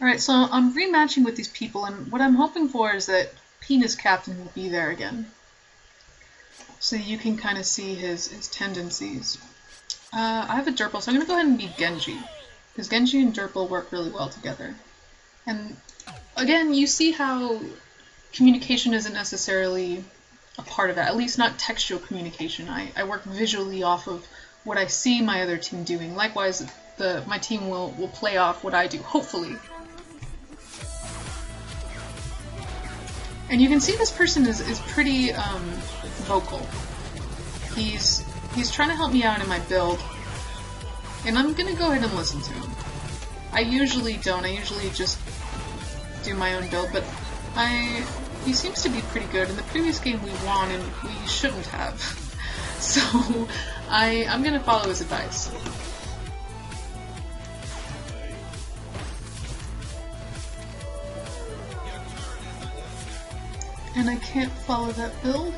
Alright, so I'm rematching with these people, and what I'm hoping for is that Penis Captain will be there again. So you can kind of see his tendencies. I have a Derpal, so I'm going to go ahead and be Genji. Because Genji and Derpal work really well together. And again, you see how communication isn't necessarily a part of that, at least not textual communication. I work visually off of what I see my other team doing. Likewise, my team will play off what I do, hopefully. And you can see this person is pretty vocal. He's trying to help me out in my build, and I'm gonna go ahead and listen to him. I usually don't. I usually just do my own build, but he seems to be pretty good. In the previous game we won, and we shouldn't have. So I'm gonna follow his advice. And I can't follow that build,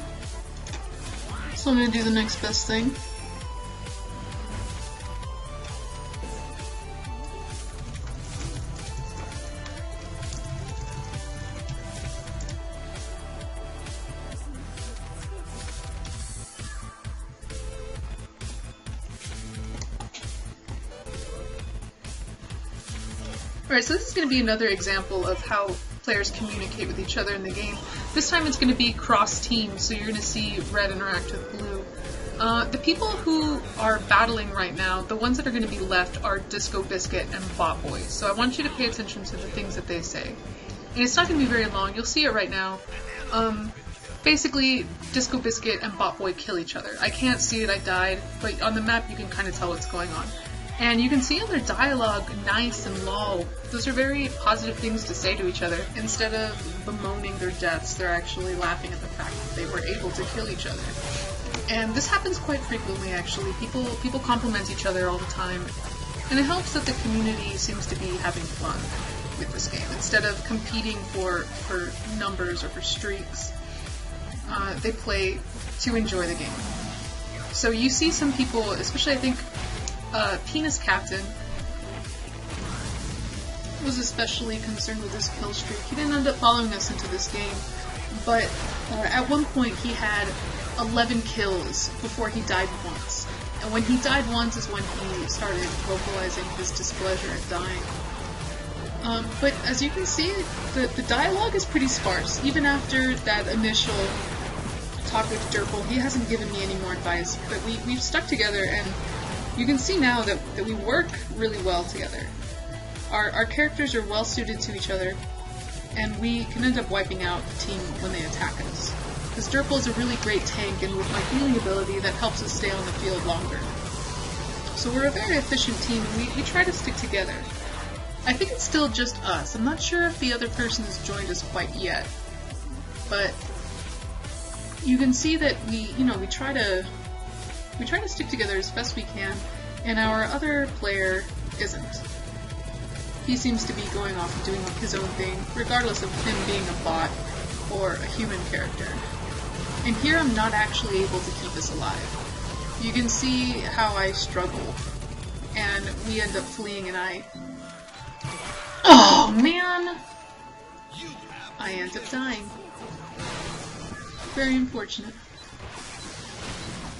so I'm going to do the next best thing. Alright, so this is going to be another example of how players communicate with each other in the game. This time it's going to be cross-team, so you're going to see red interact with blue. The people who are battling right now, the ones that are going to be left are Disco Biscuit and Botboy, so I want you to pay attention to the things that they say. And it's not going to be very long, you'll see it right now. Basically, Disco Biscuit and Botboy kill each other. I can't see it, I died, but on the map you can kind of tell what's going on. And you can see in their dialogue, nice and lol. Those are very positive things to say to each other. Instead of bemoaning their deaths, they're actually laughing at the fact that they were able to kill each other. And this happens quite frequently, actually. People compliment each other all the time. And it helps that the community seems to be having fun with this game. Instead of competing for numbers or for streaks, they play to enjoy the game. So you see some people, especially I think Penis Captain was especially concerned with his kill streak. He didn't end up following us into this game, but at one point he had 11 kills before he died once. And when he died once is when he started vocalizing his displeasure at dying. But as you can see, the dialogue is pretty sparse. Even after that initial talk with Derpal, he hasn't given me any more advice, but we've stuck together, and you can see now that we work really well together. Our characters are well suited to each other, and we can end up wiping out the team when they attack us. Because Derpal is a really great tank, and with my healing ability, that helps us stay on the field longer. So we're a very efficient team, and we try to stick together. I think it's still just us. I'm not sure if the other person has joined us quite yet, but you can see that we try to stick together as best we can, and our other player isn't. He seems to be going off and doing his own thing, regardless of him being a bot or a human character. And here I'm not actually able to keep us alive. You can see how I struggle, and we end up fleeing, and oh man! I end up dying. Very unfortunate.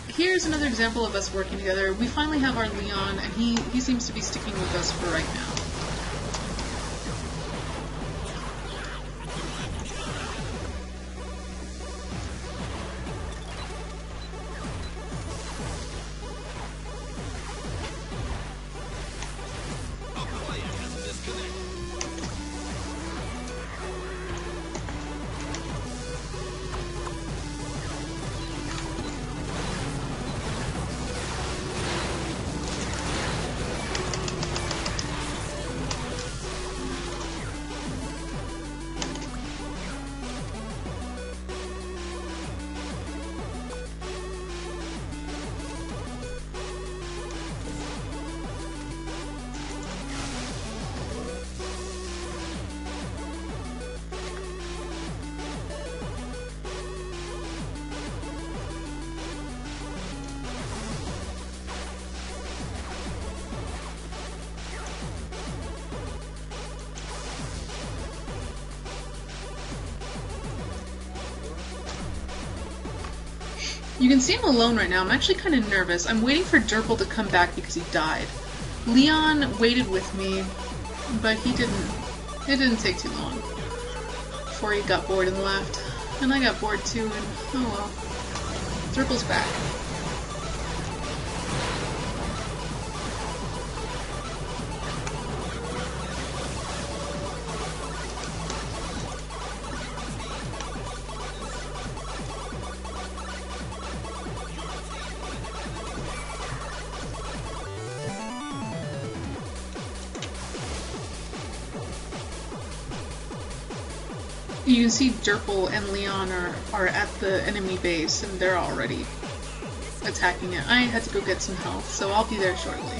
Here's another example of us working together. We finally have our Leon, and he seems to be sticking with us for right now. You can see I'm alone right now. I'm actually kind of nervous. I'm waiting for Durple to come back because he died. Leon waited with me, but he didn't. It didn't take too long before he got bored and left. And I got bored too, and oh well. Durple's back. You can see Durple and Leon are at the enemy base, and they're already attacking it. I had to go get some health, so I'll be there shortly.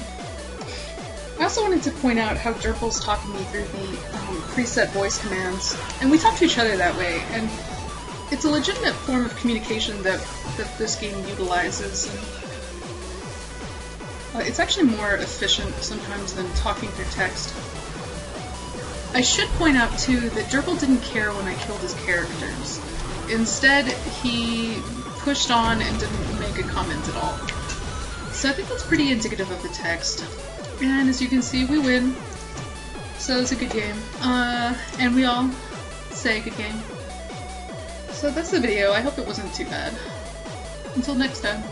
I also wanted to point out how Durple's talking me through the preset voice commands, and we talk to each other that way, and it's a legitimate form of communication that this game utilizes. And, it's actually more efficient sometimes than talking through text. I should point out, too, that Durple didn't care when I killed his characters. Instead, he pushed on and didn't make a comment at all. So I think that's pretty indicative of the text. And as you can see, we win. So it's a good game. And we all say good game. So that's the video. I hope it wasn't too bad. Until next time.